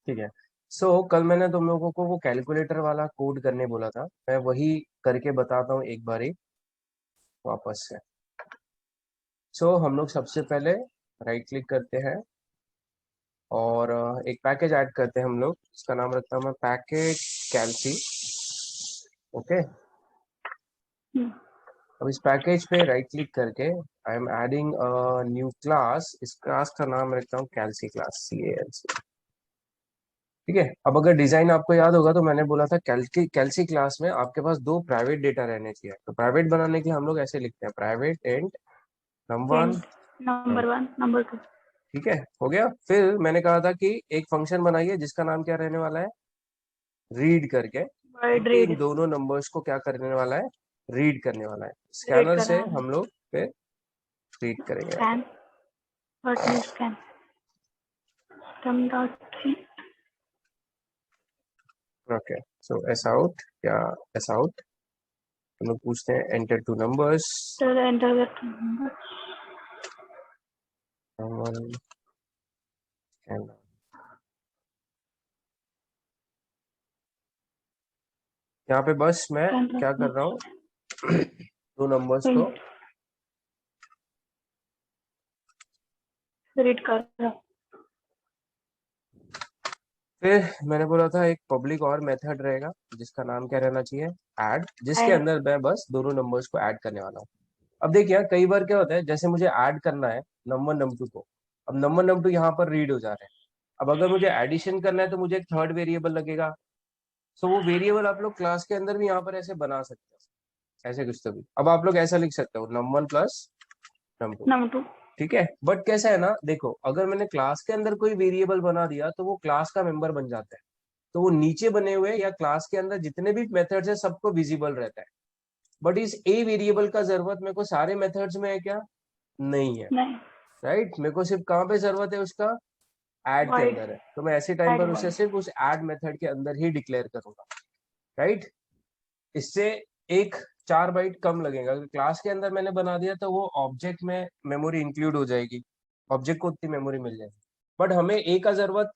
ठीक है। कल मैंने तुम लोगों को वो कैलकुलेटर वाला कोड करने बोला था, मैं वही करके बताता हूँ एक बारी वापस से। हम लोग सबसे पहले राइट क्लिक करते हैं और एक पैकेज ऐड करते हैं हम लोग। इसका नाम रखता हूँ मैं पैकेज कैल्सी। ओके, अब इस पैकेज पे राइट क्लिक करके I am adding new class. इस क्लास का नाम रखता हूँ कैल्सी क्लास, CALC। ठीक है। अब अगर डिजाइन आपको याद होगा तो मैंने बोला था कैल्सी क्लास में आपके पास दो प्राइवेट डेटा रहने चाहिए। तो प्राइवेट बनाने के लिए हम लोग ऐसे लिखते हैं, private and number number 1 number 2। ठीक है, हो गया। फिर मैंने कहा था कि एक फंक्शन बनाइए जिसका नाम क्या रहने वाला है, रीड करके, वर्ड क्योंकि इन रीड दोनों नंबर्स को क्या करने वाला है, रीड करने वाला है। रीड स्कैनर से करना है। हम लोग फिर रीड करेंगे यहाँ scan what is scan from dot C. पे। ओके, एस आउट या एस आउट हम लोग पूछते हैं एंटर टू नंबर्स। तो एंटर द नंबर। यहाँ पे बस मैं क्या कर रहा हूँ, दो नंबर्स को रीड कर रहा हूँ। फिर मैंने बोला था एक पब्लिक और मेथड रहेगा जिसका नाम क्या रहना चाहिए, ऐड, जिसके ऐड अंदर मैं बस दोनों नंबर्स को ऐड करने वाला हूँ। अब देखिए कई बार क्या होता है, जैसे मुझे ऐड करना है नंबर नंबर टू को, अब नंबर नंबर टू यहाँ पर रीड हो जा रहे हैं। अब अगर मुझे एडिशन करना है तो मुझे एक थर्ड वेरिएबल लगेगा। वो वेरिएबल आप लोग क्लास के अंदर भी यहाँ पर ऐसे बना सकते हो, ऐसे कुछ तो भी। अब आप लोग ऐसा लिख सकते हो नंबर 1 प्लस नंबर 2। नंबर 2। ठीक है, बट कैसा है ना, देखो अगर मैंने क्लास के अंदर कोई वेरिएबल बना दिया तो वो क्लास का मेंबर बन जाता है। तो वो नीचे बने हुए या क्लास के अंदर जितने भी मेथड्स है सबको विजिबल रहता है। बट इस ए वेरिएबल का जरूरत मेरे को सारे मेथड्स में है क्या, नहीं है। नहीं राइट, मेरे को सिर्फ कहाँ पे जरूरत है उसका, ऐड के वाइड अंदर है। तो मैं ऐसे टाइम ऐड पर उसे वाइड। सिर्फ उस ऐड मेथड के अंदर ही डिक्लेयर करूंगा। राइट, इससे एक 4 बाइट कम लगेगा। अगर क्लास के अंदर मैंने बना दिया तो वो ऑब्जेक्ट में मेमोरी इंक्लूड हो जाएगी, ऑब्जेक्ट को उतनी मेमोरी मिल जाएगी। बट हमें ए का जरूरत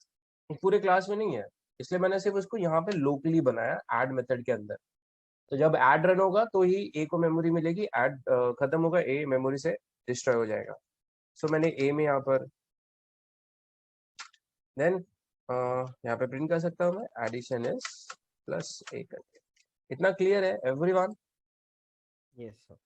पूरे क्लास में नहीं है, इसलिए मैंने सिर्फ उसको यहाँ पे लोकली बनाया ऐड मेथड के अंदर। तो जब ऐड रन होगा तो ही ए को मेमोरी मिलेगी, ऐड खत्म होगा ए मेमोरी से डिस्ट्रॉय हो जाएगा। मैंने ए में यहाँ पर देन यहाँ पे प्रिंट कर सकता हूँ मैं, एडिशन इज प्लस ए करके। इतना क्लियर है एवरीवन? Yes sir.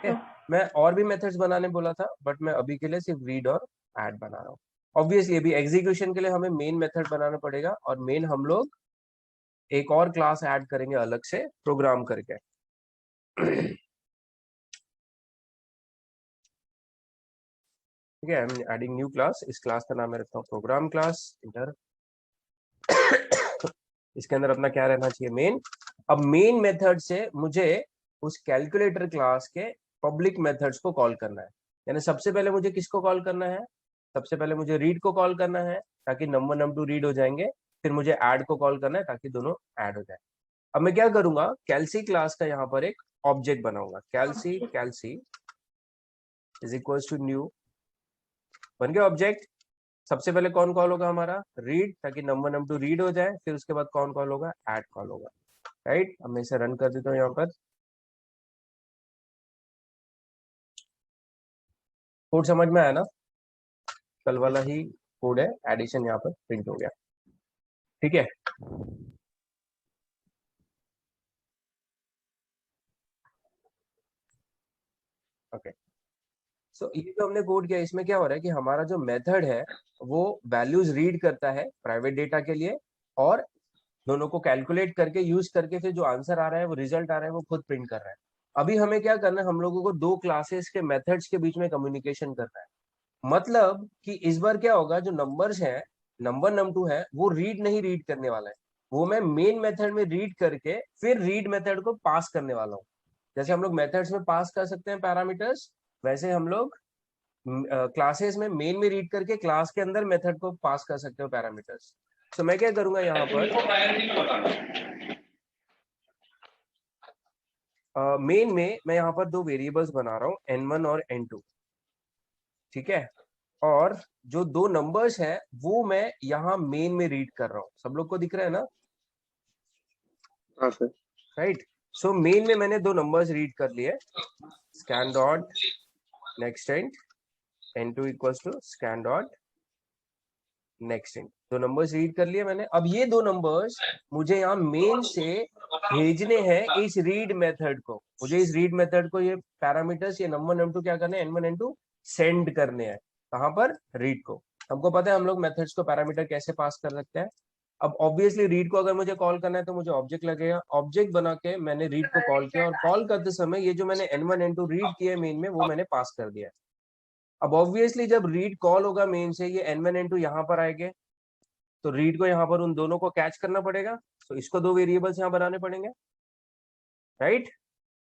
है। मैं और भी मेथड्स बनाने बोला था बट मैं अभी के लिए सिर्फ रीड और ऐड बना रहा हूँ। ऑब्वियसली अभी एग्जीक्यूशन के लिए हमें मेन मेथड बनाना पड़ेगा, और मेन हम लोग एक और क्लास ऐड करेंगे अलग से प्रोग्राम करके। ठीक है, I am adding new class. इस क्लास का नाम मैं रखता हूँ प्रोग्राम क्लास, इंटर। इसके अंदर अपना क्या रहना चाहिए, मेन। अब मेन मेथड से मुझे उस कैलकुलेटर क्लास के पब्लिक मेथड्स को कॉल करना है। यानी सबसे पहले मुझे किसको कॉल करना है, सबसे पहले मुझे रीड को कॉल करना है ताकि नंबर नंबर 2 रीड हो जाएंगे। फिर मुझे ऐड को कॉल करना है ताकि दोनों ऐड हो जाए। अब मैं क्या करूंगा, कैल्सी क्लास का यहाँ पर एक ऑब्जेक्ट बनाऊंगा, कैल्सी कैल्सी इज इक्वल टू न्यू, बन गया ऑब्जेक्ट। सबसे पहले कौन कॉल होगा हमारा, रीड, ताकि नंबर नंबर 2 रीड हो जाए। फिर उसके बाद कौन कॉल होगा, ऐड कॉल होगा। राइट, अब मैं इसे रन कर देता हूँ यहाँ पर। कोड समझ में आया ना, कल वाला ही कोड है, एडिशन यहाँ पर प्रिंट हो गया। ठीक है, ओके। ये जो हमने कोड किया इसमें क्या हो रहा है कि हमारा जो मेथड है वो वैल्यूज रीड करता है प्राइवेट डेटा के लिए, और दोनों को कैलकुलेट करके यूज करके फिर जो आंसर आ रहा है, वो रिजल्ट आ रहा है, वो खुद प्रिंट कर रहा है। अभी हमें क्या करना है, हम लोगों को दो क्लासेस के मेथड्स के बीच में कम्युनिकेशन करना है। मतलब कि इस बार क्या होगा, जो नंबर्स है, नंबर 2 है, वो रीड नहीं रीड करने वाला है। वो मैं मेन मेथड में रीड करके फिर रीड मेथड को पास करने वाला हूँ। जैसे हम लोग मेथड्स में पास कर सकते हैं पैरामीटर्स, वैसे हम लोग क्लासेस में मेन में रीड करके क्लास के अंदर मेथड को पास कर सकते हो पैरामीटर्स। मैं क्या करूंगा यहाँ पर, मेन में मैं यहाँ पर दो वेरिएबल्स बना रहा हूँ, N1 और N2। ठीक है, और जो दो नंबर्स है वो मैं यहाँ मेन में रीड कर रहा हूँ। सब लोग को दिख रहा है ना? हाँ सर। राइट। सो मेन में मैंने दो नंबर्स रीड कर लिए, scan dot next int n2 equals to scan dot next int. दो नंबर्स रीड कर लिए मैंने। अब ये दो नंबर्स मुझे यहाँ मेन से भेजने हैं इस रीड मेथड को। मुझे इस रीड मेथड को ये पैरामीटर्स, ये नंबर n2 क्या करने हैं, n1 n2 सेंड करने हैं। कहां पर? रीड को। हमको पता है हम लोग मेथड्स को पैरामीटर कैसे पास कर सकते हैं। अब ऑब्वियसली रीड को अगर मुझे कॉल करना है तो मुझे ऑब्जेक्ट लगेगा। ऑब्जेक्ट बना के मैंने रीड को कॉल किया, और कॉल करते समय ये जो मैंने n1 n2 रीड किया मेन में, वो मैंने पास कर दिया है। अब ऑब्वियसली जब रीड कॉल होगा मेन से, ये n1 n2 यहाँ पर आएंगे, तो रीड को यहाँ पर उन दोनों को कैच करना पड़ेगा। तो इसको दो वेरिएबल्स यहाँ बनाने पड़ेंगे, राइट।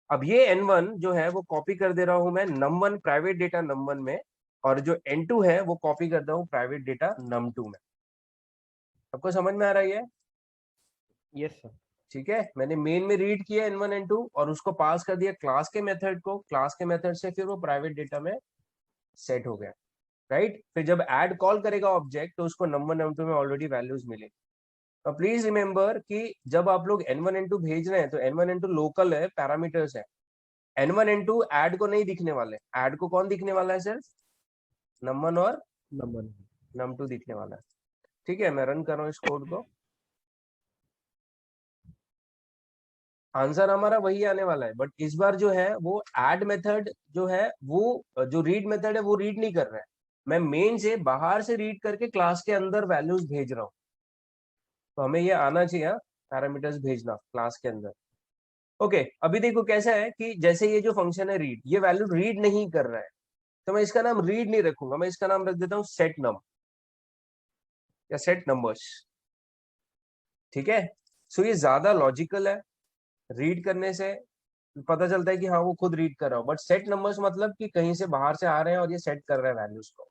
अब ये n1 जो है वो कॉपी कर दे रहा हूं मैं num1 प्राइवेट डेटा num1 में, और जो n2 है वो कॉपी कर रहा हूं प्राइवेट डेटा num2 में। सबको समझ में आ रहा है? Yes, sir. ठीक है। मैंने मेन में रीड किया n1 n2 और उसको पास कर दिया क्लास के मेथड को। क्लास के मेथड से फिर वो प्राइवेट डेटा में सेट हो गया, राइट। फिर जब ऐड कॉल करेगा ऑब्जेक्ट तो उसको num1 num2 में ऑलरेडी वैल्यूज मिलेगी। तो प्लीज रिमेंबर कि जब आप लोग n1 n2 भेज रहे हैं तो n1 n2 लोकल है, पैरामीटर्स है। n1 n2 ऐड को नहीं दिखने वाले। ऐड को कौन दिखने वाला है? सिर्फ num1 और Number. num2 दिखने वाला है। ठीक है, मैं रन कर रहा हूँ इस कोड को। आंसर हमारा वही आने वाला है, बट इस बार जो है वो ऐड मेथड जो है, वो जो रीड मेथड है वो रीड नहीं कर रहा है। मैं मेन से बाहर से रीड करके क्लास के अंदर वैल्यूज भेज रहा हूँ। तो हमें ये आना चाहिए पैरामीटर्स भेजना क्लास के अंदर। ओके, अभी देखो कैसा है कि जैसे ये जो फंक्शन है रीड, ये वैल्यू रीड नहीं कर रहा है, तो मैं इसका नाम रीड नहीं रखूंगा, मैं इसका नाम रख देता हूँ सेट नम या सेट नंबर्स। ठीक है। सो ये ज्यादा लॉजिकल है। रीड करने से पता चलता है कि हाँ वो खुद रीड कर रहा हो, बट सेट नंबर्स मतलब कि कहीं से बाहर से आ रहे हैं और ये सेट कर रहा है वैल्यूज को।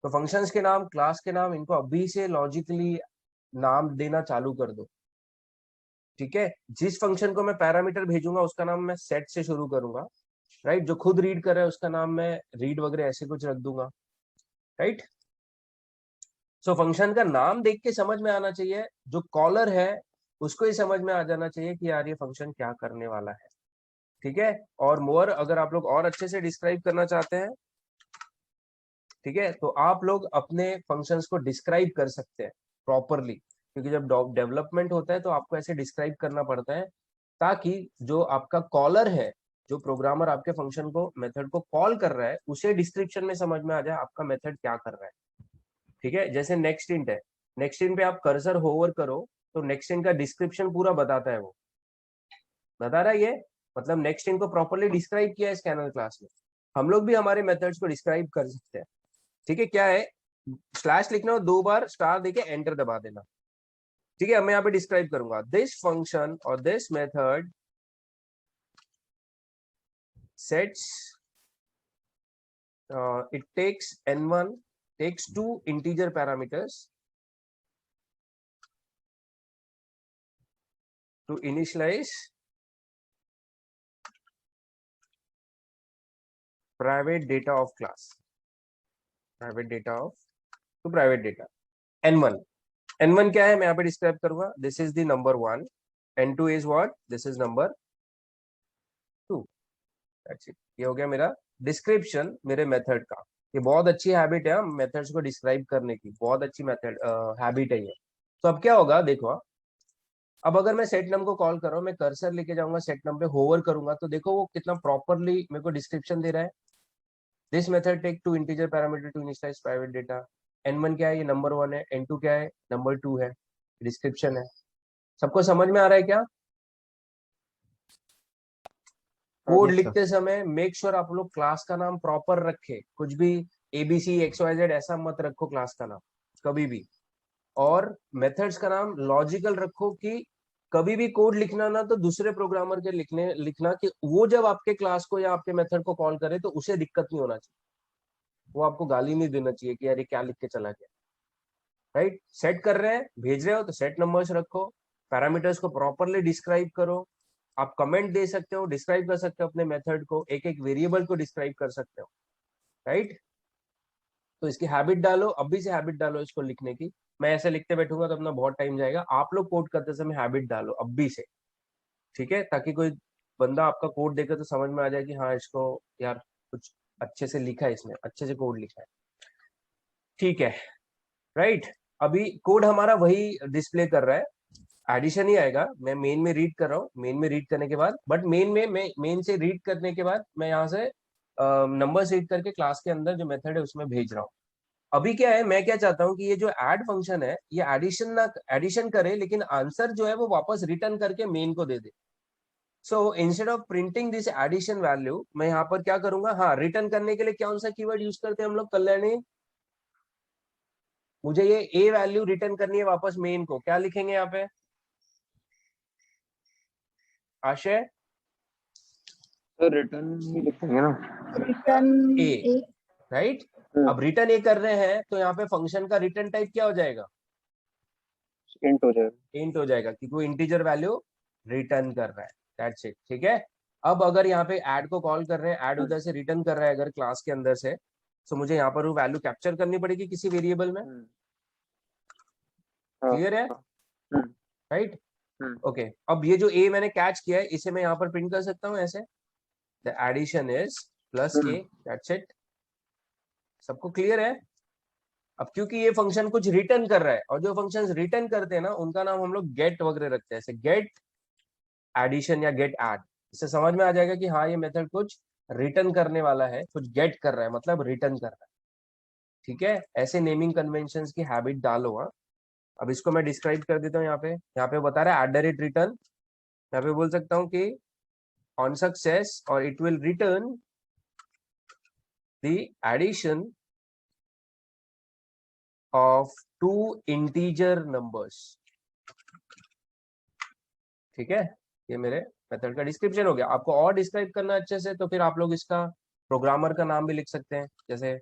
तो फंक्शंस के नाम, क्लास के नाम, इनको अभी से लॉजिकली नाम देना चालू कर दो। ठीक है। जिस फंक्शन को मैं पैरामीटर भेजूंगा उसका नाम मैं सेट से शुरू करूंगा, राइट। जो खुद रीड कर रहा है उसका नाम मैं रीड वगैरह ऐसे कुछ रख दूंगा, राइट। सो फंक्शन का नाम देख के समझ में आना चाहिए, जो कॉलर है उसको ही समझ में आ जाना चाहिए कि यार ये फंक्शन क्या करने वाला है। ठीक है। और मोर अगर आप लोग और अच्छे से डिस्क्राइब करना चाहते हैं, ठीक है, तो आप लोग अपने फंक्शंस को डिस्क्राइब कर सकते हैं प्रॉपरली, क्योंकि जब डेवलपमेंट होता है तो आपको ऐसे डिस्क्राइब करना पड़ता है, ताकि जो आपका कॉलर है, जो प्रोग्रामर आपके फंक्शन को, मेथड को कॉल कर रहा है, उसे डिस्क्रिप्शन में समझ में आ जाए आपका मेथड क्या कर रहा है। ठीक है। जैसे नेक्स्ट इंट है, नेक्स्ट इंट पे आप कर्सर होवर करो तो नेक्स्ट इंट का डिस्क्रिप्शन पूरा बताता है, वो बता रहा है ये, मतलब नेक्स्ट इंट को प्रॉपरली डिस्क्राइब किया है स्कैनर क्लास में। हम लोग भी हमारे मेथड्स को डिस्क्राइब कर सकते हैं। ठीक है। क्या है, स्लैश लिखना हो, दो बार स्टार देके एंटर दबा देना। ठीक है। मैं यहाँ पे डिस्क्राइब करूंगा दिस फंक्शन और this method sets, it takes n1, takes two integer parameters to initialize private data of class, private data of to private data n1। n1 क्या है मैं यहाँ पे डिस्क्राइब करूंगा, this is the number 1, n2 is what, this is number 2, that's it। ये हो गया मेरा डिस्क्रिप्शन मेरे मेथड का। ये बहुत अच्छी हैबिट है मेथड्स को डिस्क्राइब करने की, बहुत अच्छी मेथड हैबिट है ये। तो अब क्या होगा देखो, अब अगर मैं सेट नम को कॉल कर रहा हूँ, मैं कर्सर लेके जाऊंगा सेट नम पे, होवर करूंगा, तो देखो वो कितना प्रॉपरली मेरे को डिस्क्रिप्शन दे रहा है। This method take two integer parameter to initialise private data. n1 क्या है, ये नंबर 1 है, n2 क्या है, नंबर 2 है, डिस्क्रिप्शन है। सबको समझ में आ रहा है क्या? Code Yes, sir. लिखते समय मेक श्योर आप लोग क्लास का नाम प्रॉपर रखे, कुछ भी एबीसी XYZ ऐसा मत रखो क्लास का नाम कभी भी। और मेथड्स का नाम लॉजिकल रखो, कि कभी भी कोड लिखना ना तो दूसरे प्रोग्रामर के लिखना कि वो जब आपके क्लास को या आपके मेथड को कॉल करे तो उसे दिक्कत नहीं होना चाहिए, वो आपको गाली नहीं देना चाहिए कि यार ये क्या लिख के चला गया, राइट। सेट कर रहे हैं, भेज रहे हो तो सेट नंबर्स रखो, पैरामीटर्स को प्रॉपरली डिस्क्राइब करो। आप कमेंट दे सकते हो, डिस्क्राइब कर सकते हो अपने मेथड को, एक एक वेरिएबल को डिस्क्राइब कर सकते हो, राइट। तो इसकी हैबिट डालो, अभी से हैबिट डालो इसको लिखने की। मैं ऐसे लिखते बैठूंगा तो अपना बहुत टाइम जाएगा, आप लोग कोड करते समय हैबिट डालो अभी से, ठीक है, ताकि कोई बंदा आपका कोड देखे तो समझ में आ जाए कि हाँ इसको यार कुछ अच्छे से लिखा है, इसमें अच्छे से कोड लिखा है, ठीक है, राइट। अभी कोड हमारा वही डिस्प्ले कर रहा है, एडिशन ही आएगा। मैं मेन में रीड कर रहा हूँ, मेन में रीड करने के बाद, बट मेन से रीड करने के बाद मैं यहाँ से नंबर्स रीड करके क्लास के अंदर जो मेथड है उसमें भेज रहा हूँ। अभी क्या है, मैं क्या चाहता हूँ कि ये जो ऐड फंक्शन है ये एडिशन करे, लेकिन आंसर जो है वो वापस रिटर्न करके मेन को दे दे। So instead of printing this addition value, मैं यहाँ पर क्या करूंगा, हाँ रिटर्न करने के लिए कौन सा कीवर्ड यूज करते हैं हम लोग, कल्याणी? मुझे ये ए वैल्यू रिटर्न करनी है वापस मेन को, क्या लिखेंगे यहाँ पे आशय? सर रिटर्न ही लिखेंगे ना। रिटर्न ए, ए। राइट। अब रिटर्न ए कर रहे हैं तो यहाँ पे फंक्शन का रिटर्न टाइप क्या हो जाएगा, इंट हो जाएगा। इंट हो जाएगा, क्योंकि वो इंटीजर वैल्यू रिटर्न कर रहा है, दैट्स इट, ठीक है। अब अगर यहाँ पे ऐड को कॉल कर रहे हैं, ऐड उधर से रिटर्न कर रहा है अगर क्लास के अंदर से, तो मुझे यहाँ पर वो वैल्यू कैप्चर करनी पड़ेगी किसी वेरिएबल में, क्लियर है, राइट? ओके, अब ये जो ए मैंने कैच किया है इसे मैं यहाँ पर प्रिंट कर सकता हूँ ऐसे, the addition is plus A, that's it. सबको क्लियर है? अब क्योंकि ये फंक्शन कुछ रिटर्न कर रहा है, और जो फंक्शंस रिटर्न करते हैं ना उनका नाम हम लोग गेट वगैरह रखते हैं, जैसे गेट एडिशन या गेट ऐड। इससे समझ में आ जाएगा कि हाँ ये मेथड कुछ रिटर्न करने वाला है, कुछ गेट कर रहा है मतलब रिटर्न कर रहा है, ठीक है। ऐसे नेमिंग कन्वेंशंस की हैबिट डालो। हाँ, अब इसको मैं डिस्क्राइब कर देता हूँ। यहाँ पे बता रहा है @रिटर्न, यहाँ पे बोल सकता हूँ कि ऑन सक्सेस, और it will return the addition of 2 integer numbers, ठीक है। ये मेरे मेथड का डिस्क्रिप्शन हो गया। आपको और डिस्क्राइब करना अच्छे से तो फिर आप लोग इसका प्रोग्रामर का नाम भी लिख सकते हैं, जैसे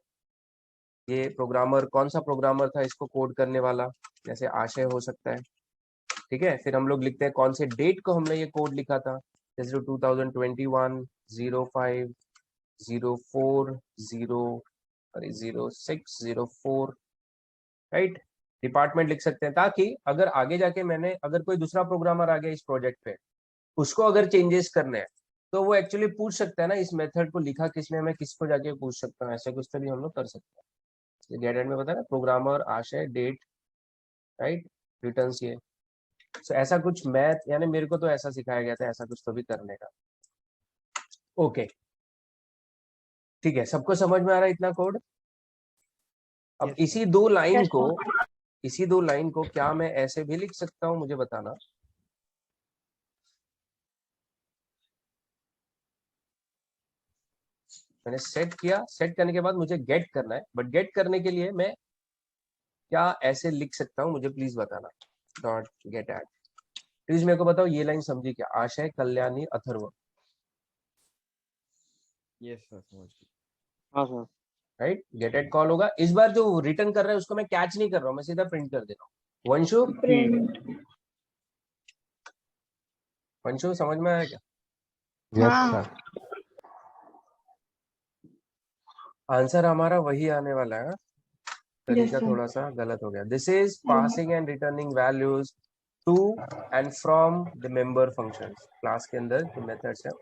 ये प्रोग्रामर कौन सा प्रोग्रामर था इसको कोड करने वाला, जैसे आशय हो सकता है, ठीक है। फिर हम लोग लिखते हैं कौन से डेट को हमने ये कोड लिखा था, जैसे 2021 05 04 06 04, राइट। डिपार्टमेंट लिख सकते हैं, ताकि अगर आगे जाके मैंने, अगर कोई दूसरा प्रोग्रामर आ गया इस प्रोजेक्ट पे, उसको अगर चेंजेस करने हैं तो वो एक्चुअली पूछ सकता है ना इस मेथड को लिखा किसने, मैं किसको जाके पूछ सकता हूँ, ऐसे कुछ तो भी हम लोग कर सकते हैं। गेट एंड में बता रहा प्रोग्रामर आशय डेट, राइट, रिटर्न्स ये। so, ऐसा कुछ मैथ, यानी मेरे को तो ऐसा सिखाया गया था, ऐसा कुछ तो भी करने का। ओके, ठीक है, सबको समझ में आ रहा है इतना कोड? अब Yes, इसी sir. दो लाइन Yes, को, इसी दो लाइन को क्या मैं ऐसे भी लिख सकता हूँ, मुझे बताना। मैंने सेट किया, सेट करने के बाद मुझे गेट करना है, बट गेट करने के लिए मैं क्या ऐसे लिख सकता हूँ, मुझे प्लीज बताना। डॉट गेट एड, प्लीज मेरे को बताओ ये लाइन समझी क्या, आशय कल्याणी अथर्व, Yes, sir. समझ गया। हाँ sir. Right. Get add call होगा, इस बार जो रिटर्न कर रहा है उसको मैं कैच नहीं कर रहा हूँ, मैं सीधा प्रिंट कर दे रहा हूँ। वंशु, प्रिंट। वंशु समझ में आया क्या? हाँ। आंसर हमारा वही आने वाला है, तरीका sir. थोड़ा सा गलत हो गया। This is passing and returning values to and from the member functions. Class के अंदर जो मेथड्स है